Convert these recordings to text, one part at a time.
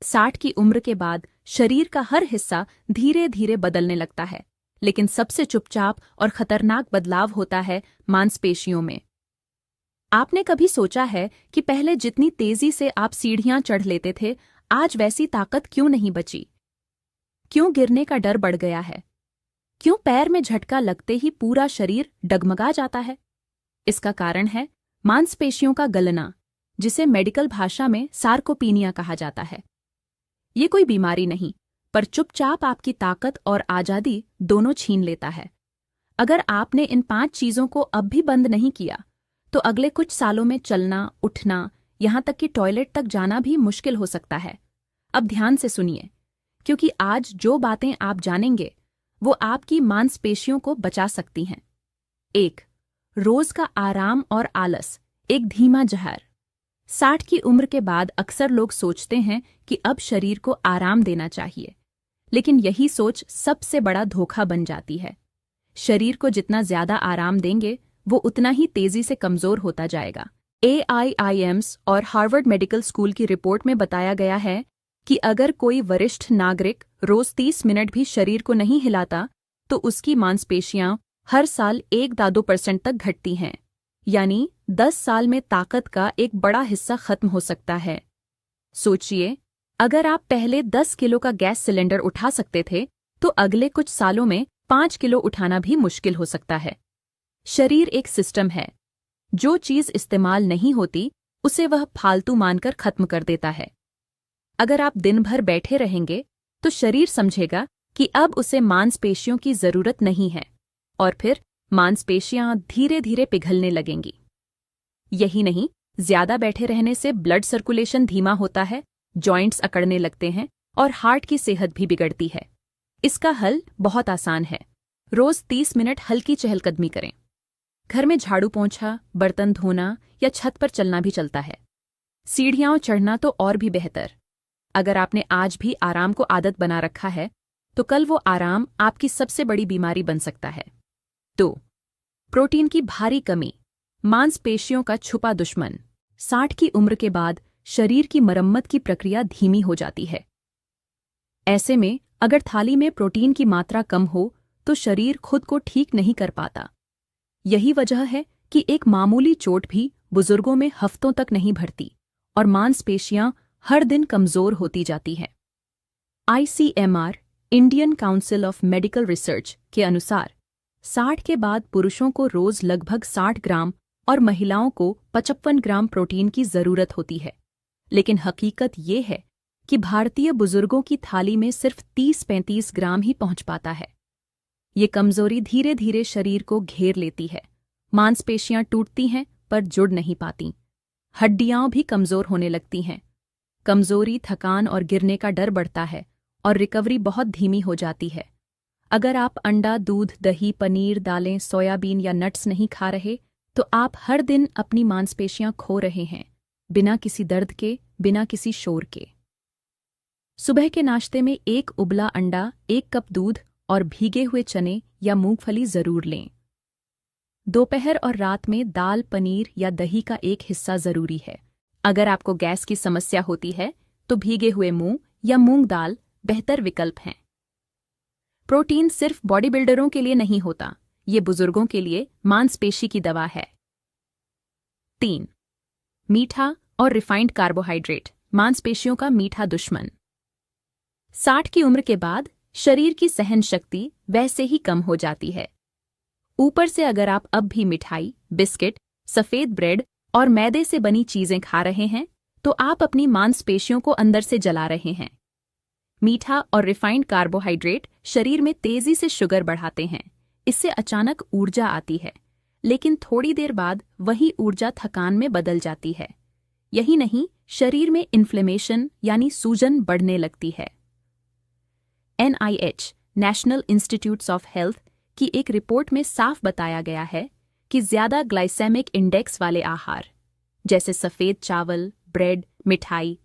60 की उम्र के बाद शरीर का हर हिस्सा धीरे धीरे बदलने लगता है, लेकिन सबसे चुपचाप और खतरनाक बदलाव होता है मांसपेशियों में। आपने कभी सोचा है कि पहले जितनी तेजी से आप सीढ़ियां चढ़ लेते थे, आज वैसी ताकत क्यों नहीं बची? क्यों गिरने का डर बढ़ गया है? क्यों पैर में झटका लगते ही पूरा शरीर डगमगा जाता है? इसका कारण है मांसपेशियों का गलना, जिसे मेडिकल भाषा में सार्कोपीनिया कहा जाता है। ये कोई बीमारी नहीं, पर चुपचाप आपकी ताकत और आजादी दोनों छीन लेता है। अगर आपने इन 5 चीजों को अब भी बंद नहीं किया, तो अगले कुछ सालों में चलना, उठना, यहां तक कि टॉयलेट तक जाना भी मुश्किल हो सकता है। अब ध्यान से सुनिए, क्योंकि आज जो बातें आप जानेंगे वो आपकी मांसपेशियों को बचा सकती हैं। 1. रोज का आराम और आलस, एक धीमा जहर। 60 की उम्र के बाद अक्सर लोग सोचते हैं कि अब शरीर को आराम देना चाहिए, लेकिन यही सोच सबसे बड़ा धोखा बन जाती है। शरीर को जितना ज्यादा आराम देंगे, वो उतना ही तेजी से कमजोर होता जाएगा। AIIMS और हार्वर्ड मेडिकल स्कूल की रिपोर्ट में बताया गया है कि अगर कोई वरिष्ठ नागरिक रोज 30 मिनट भी शरीर को नहीं हिलाता, तो उसकी मांसपेशियां हर साल 1-2% तक घटती हैं, यानी 10 साल में ताकत का एक बड़ा हिस्सा खत्म हो सकता है। सोचिए, अगर आप पहले 10 किलो का गैस सिलेंडर उठा सकते थे, तो अगले कुछ सालों में 5 किलो उठाना भी मुश्किल हो सकता है। शरीर एक सिस्टम है। जो चीज इस्तेमाल नहीं होती, उसे वह फालतू मानकर खत्म कर देता है। अगर आप दिन भर बैठे रहेंगे, तो शरीर समझेगा कि अब उसे मांसपेशियों की जरूरत नहीं है, और फिर मांसपेशियां धीरे धीरे पिघलने लगेंगी। यही नहीं, ज्यादा बैठे रहने से ब्लड सर्कुलेशन धीमा होता है, जॉइंट्स अकड़ने लगते हैं और हार्ट की सेहत भी बिगड़ती है। इसका हल बहुत आसान है। रोज 30 मिनट हल्की चहलकदमी करें। घर में झाड़ू पोंछा, बर्तन धोना या छत पर चलना भी चलता है। सीढ़ियां चढ़ना तो और भी बेहतर। अगर आपने आज भी आराम को आदत बना रखा है, तो कल वो आराम आपकी सबसे बड़ी बीमारी बन सकता है। 2. प्रोटीन की भारी कमी, मांसपेशियों का छुपा दुश्मन। 60 की उम्र के बाद शरीर की मरम्मत की प्रक्रिया धीमी हो जाती है। ऐसे में अगर थाली में प्रोटीन की मात्रा कम हो, तो शरीर खुद को ठीक नहीं कर पाता। यही वजह है कि एक मामूली चोट भी बुजुर्गों में हफ्तों तक नहीं भरती और मांसपेशियां हर दिन कमजोर होती जाती हैं। ICMR, Indian council of medical research के अनुसार 60 के बाद पुरुषों को रोज लगभग 60 ग्राम और महिलाओं को 55 ग्राम प्रोटीन की जरूरत होती है। लेकिन हकीकत ये है कि भारतीय बुजुर्गों की थाली में सिर्फ 30-35 ग्राम ही पहुंच पाता है। ये कमजोरी धीरे धीरे शरीर को घेर लेती है। मांसपेशियां टूटती हैं पर जुड़ नहीं पाती। हड्डियां भी कमजोर होने लगती हैं। कमजोरी, थकान और गिरने का डर बढ़ता है और रिकवरी बहुत धीमी हो जाती है। अगर आप अंडा, दूध, दही, पनीर, दालें, सोयाबीन या नट्स नहीं खा रहे, तो आप हर दिन अपनी मांसपेशियां खो रहे हैं, बिना किसी दर्द के, बिना किसी शोर के। सुबह के नाश्ते में एक उबला अंडा, 1 कप दूध और भीगे हुए चने या मूंगफली जरूर लें। दोपहर और रात में दाल, पनीर या दही का एक हिस्सा जरूरी है। अगर आपको गैस की समस्या होती है, तो भीगे हुए मूंग या मूंग दाल बेहतर विकल्प हैं। प्रोटीन सिर्फ बॉडी बिल्डरों के लिए नहीं होता, ये बुजुर्गों के लिए मांसपेशी की दवा है। 3. मीठा और रिफाइंड कार्बोहाइड्रेट, मांसपेशियों का मीठा दुश्मन। 60 की उम्र के बाद शरीर की सहन शक्ति वैसे ही कम हो जाती है। ऊपर से अगर आप अब भी मिठाई, बिस्किट, सफेद ब्रेड और मैदे से बनी चीजें खा रहे हैं, तो आप अपनी मांसपेशियों को अंदर से जला रहे हैं। मीठा और रिफाइंड कार्बोहाइड्रेट शरीर में तेजी से शुगर बढ़ाते हैं। इससे अचानक ऊर्जा आती है, लेकिन थोड़ी देर बाद वही ऊर्जा थकान में बदल जाती है। यही नहीं, शरीर में इन्फ्लेमेशन यानी सूजन बढ़ने लगती है। NIH, national institutes of health की एक रिपोर्ट में साफ बताया गया है कि ज्यादा ग्लाइसेमिक इंडेक्स वाले आहार, जैसे सफेद चावल, ब्रेड, मिठाई,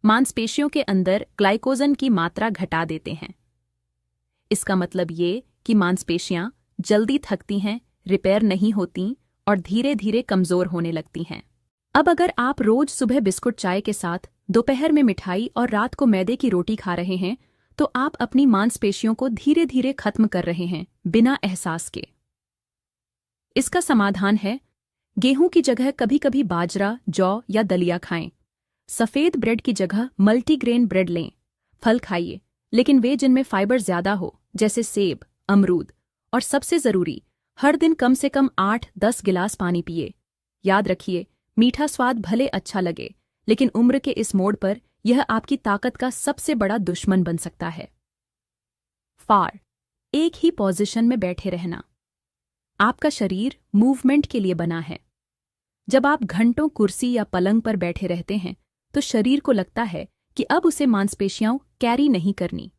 मांसपेशियों के अंदर ग्लाइकोजन की मात्रा घटा देते हैं। इसका मतलब ये कि मांसपेशियां जल्दी थकती हैं, रिपेयर नहीं होती और धीरे धीरे कमजोर होने लगती हैं। अब अगर आप रोज सुबह बिस्कुट चाय के साथ, दोपहर में मिठाई और रात को मैदे की रोटी खा रहे हैं, तो आप अपनी मांसपेशियों को धीरे धीरे खत्म कर रहे हैं, बिना एहसास के। इसका समाधान है, गेहूं की जगह कभी कभी बाजरा, जौ या दलिया खाएं। सफेद ब्रेड की जगह मल्टीग्रेन ब्रेड लें। फल खाइए, लेकिन वे जिनमें फाइबर ज्यादा हो, जैसे सेब, अमरूद। और सबसे जरूरी, हर दिन कम से कम 8-10 गिलास पानी पिए। याद रखिए, मीठा स्वाद भले अच्छा लगे, लेकिन उम्र के इस मोड़ पर यह आपकी ताकत का सबसे बड़ा दुश्मन बन सकता है। फार, एक ही पोजीशन में बैठे रहना। आपका शरीर मूवमेंट के लिए बना है। जब आप घंटों कुर्सी या पलंग पर बैठे रहते हैं, तो शरीर को लगता है कि अब उसे मांसपेशियां कैरी नहीं करनी।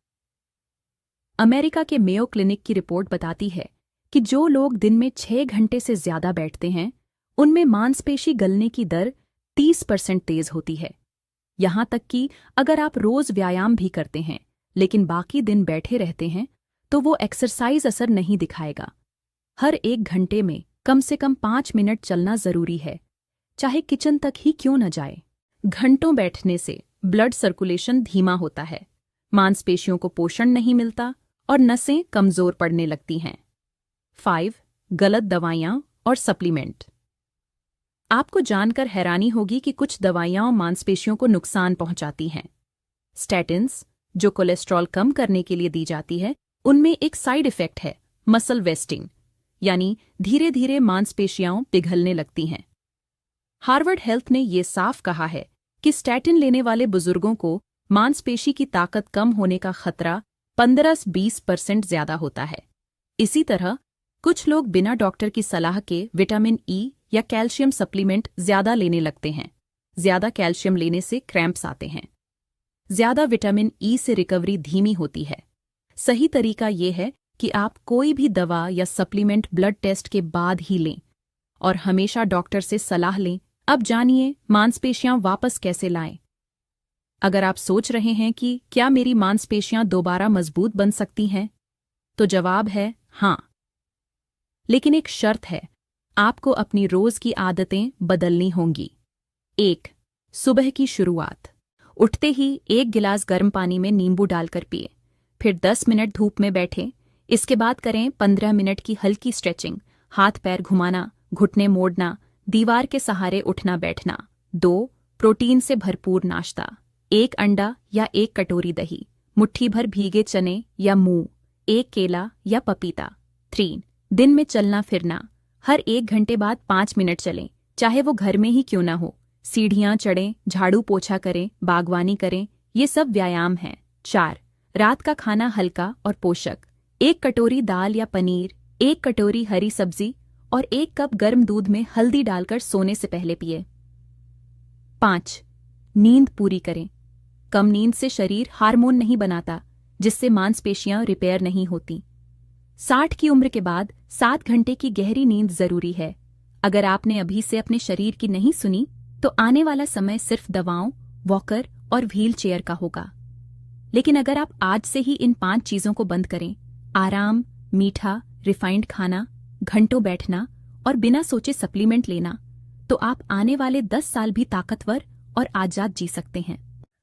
अमेरिका के मेयो क्लिनिक की रिपोर्ट बताती है कि जो लोग दिन में 6 घंटे से ज्यादा बैठते हैं, उनमें मांसपेशी गलने की दर 30% तेज होती है। यहां तक कि अगर आप रोज व्यायाम भी करते हैं, लेकिन बाकी दिन बैठे रहते हैं, तो वो एक्सरसाइज असर नहीं दिखाएगा। हर 1 घंटे में कम से कम 5 मिनट चलना जरूरी है, चाहे किचन तक ही क्यों न जाए। घंटों बैठने से ब्लड सर्कुलेशन धीमा होता है, मांसपेशियों को पोषण नहीं मिलता और नसें कमजोर पड़ने लगती हैं। 5. गलत दवाइयां और सप्लीमेंट। आपको जानकर हैरानी होगी कि कुछ दवाइयां मांसपेशियों को नुकसान पहुंचाती हैं। स्टैटिन्स, जो कोलेस्ट्रॉल कम करने के लिए दी जाती है, उनमें एक साइड इफेक्ट है, मसल वेस्टिंग, यानी धीरे धीरे मांसपेशियां पिघलने लगती हैं। हार्वर्ड हेल्थ ने ये साफ कहा है कि स्टैटिन लेने वाले बुजुर्गों को मांसपेशी की ताकत कम होने का खतरा 15-20% ज्यादा होता है। इसी तरह कुछ लोग बिना डॉक्टर की सलाह के विटामिन ई या कैल्शियम सप्लीमेंट ज्यादा लेने लगते हैं। ज्यादा कैल्शियम लेने से क्रैम्प्स आते हैं। ज्यादा विटामिन ई से रिकवरी धीमी होती है। सही तरीका यह है कि आप कोई भी दवा या सप्लीमेंट ब्लड टेस्ट के बाद ही लें और हमेशा डॉक्टर से सलाह लें। अब जानिए मांसपेशियां वापस कैसे लाएं। अगर आप सोच रहे हैं कि क्या मेरी मांसपेशियां दोबारा मजबूत बन सकती हैं, तो जवाब है हां। लेकिन एक शर्त है, आपको अपनी रोज की आदतें बदलनी होंगी। 1. सुबह की शुरुआत। उठते ही 1 गिलास गर्म पानी में नींबू डालकर पिए, फिर 10 मिनट धूप में बैठें। इसके बाद करें 15 मिनट की हल्की स्ट्रेचिंग, हाथ पैर घुमाना, घुटने मोड़ना, दीवार के सहारे उठना बैठना। 2. प्रोटीन से भरपूर नाश्ता, 1 अंडा या 1 कटोरी दही, मुट्ठी भर भीगे चने या मूंग, 1 केला या पपीता। 3. दिन में चलना फिरना, हर 1 घंटे बाद 5 मिनट चलें, चाहे वो घर में ही क्यों ना हो। सीढ़ियां चढ़ें, झाड़ू पोछा करें, बागवानी करें, ये सब व्यायाम हैं। 4. रात का खाना हल्का और पोषक, 1 कटोरी दाल या पनीर, 1 कटोरी हरी सब्जी और 1 कप गर्म दूध में हल्दी डालकर सोने से पहले पिए। 5. नींद पूरी करें। कम नींद से शरीर हार्मोन नहीं बनाता, जिससे मांसपेशियां रिपेयर नहीं होती। 60 की उम्र के बाद 7 घंटे की गहरी नींद जरूरी है। अगर आपने अभी से अपने शरीर की नहीं सुनी, तो आने वाला समय सिर्फ दवाओं, वॉकर और व्हील चेयर का होगा। लेकिन अगर आप आज से ही इन 5 चीजों को बंद करें, आराम, मीठा, रिफाइंड खाना, घंटों बैठना और बिना सोचे सप्लीमेंट लेना, तो आप आने वाले 10 साल भी ताकतवर और आजाद जी सकते हैं।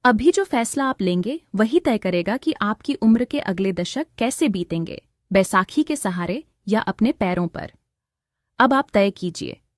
अभी जो फैसला आप लेंगे, वही तय करेगा कि आपकी उम्र के अगले दशक कैसे बीतेंगे, बैसाखी के सहारे या अपने पैरों पर। अब आप तय कीजिए,